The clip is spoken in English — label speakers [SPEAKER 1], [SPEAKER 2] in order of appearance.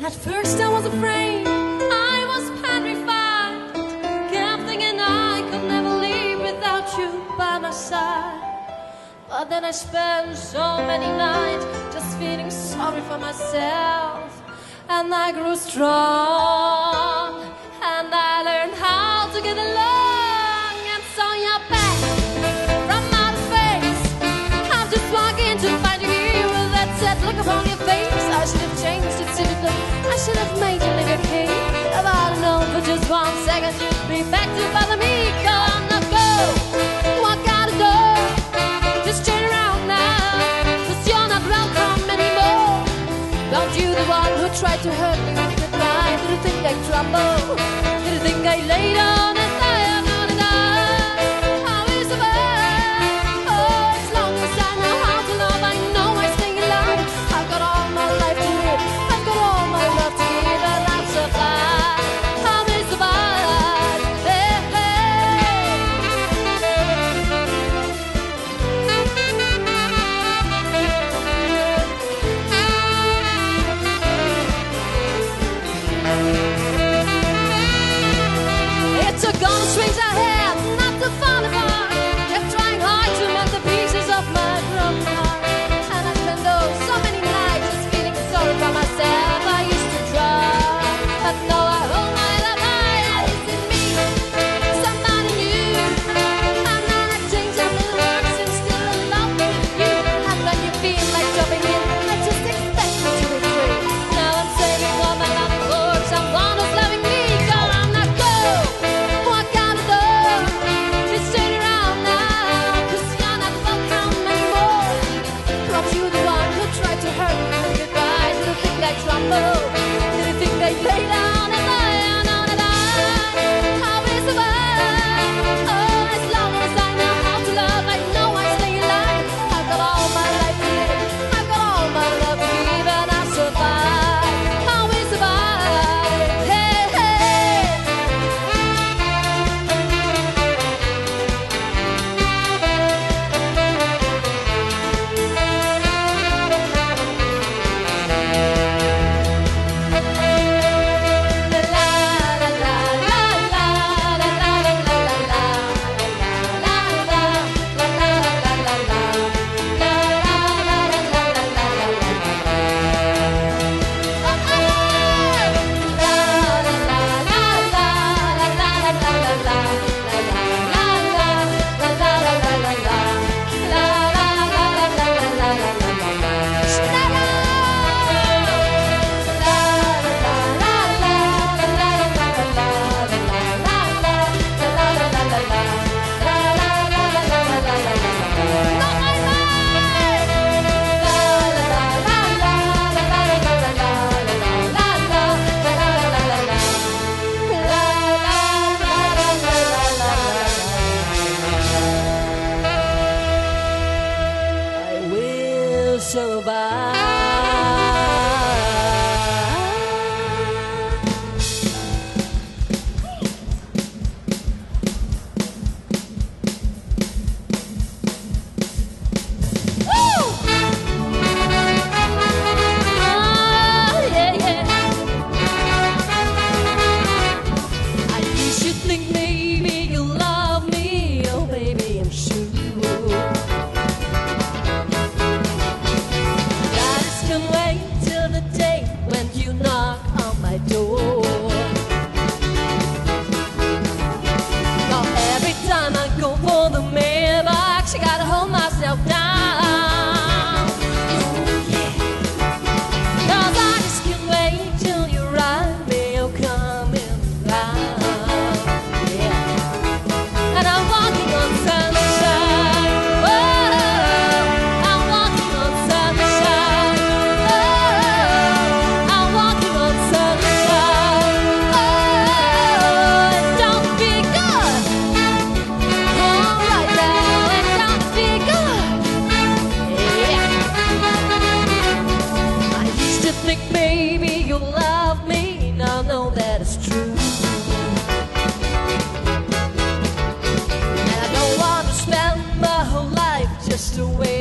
[SPEAKER 1] At first I was afraid, I was petrified, kept thinking I could never live without you by my side. But then I spent so many nights just feeling sorry for myself, and I grew strong, and I learned how to get along. And so you're back from outer space. I'm just walking to find you here with that sad look upon your face. I should have changed it typically, I should have made you live your key. If I'd have known for just 1 second you'd be back to bother me. Go on, now go, walk out the door, just turn around now, 'cause you're not welcome anymore. Don't you the one who tried to hurt me with goodbye? Did you think I'd trouble? Did you think I lay down and die? I'm gonna die. How is the world? Oh, as long as I know how to love, I know I stay alive. I've got all my life to live, I've got all my love to give, and I'll survive. How is the world? Hey, hey. It took all the strings I had not to fall apart. Kept trying hard to mend the pieces of my broken heart. And I spent so many nights just feeling sorry for myself. I used to try, but now I hold my love high. Is it me? Somebody new? I'm not a change of the words and still in love with you. And when you feel like jumping in, I just expect you to be free. Now I'm saving all my loving for someone who's loving me. Go on, now go, walk out the door, just turn around now, 'cause you're not welcome anymore. Not you the one who tried to hurt me with goodbye. Did you think I'd trouble? Did you think I'd lay down and die? How is the world? Oh, as long as I know how to love, I know I stay alive. I've got all my life to live, I've got all my love to give, and I'll survive. How is the world? Hey, hey. I will survive. I used to think maybe you love me, oh baby, I'm sure. I just can't wait till the day when you knock on my door. Now every time I go for the mailbox, I gotta hold myself down. Oh yeah, 'cause I just can't wait till you write me, oh coming round. Yeah, and I'm walking on sunshine. Oh, I'm walking on sunshine. Oh, I'm walking on sunshine. Oh, it don't feel good. All right now, it don't feel good. Yeah. I used to think maybe you love me, now I know that it's true. And I don't want to spend my whole life just away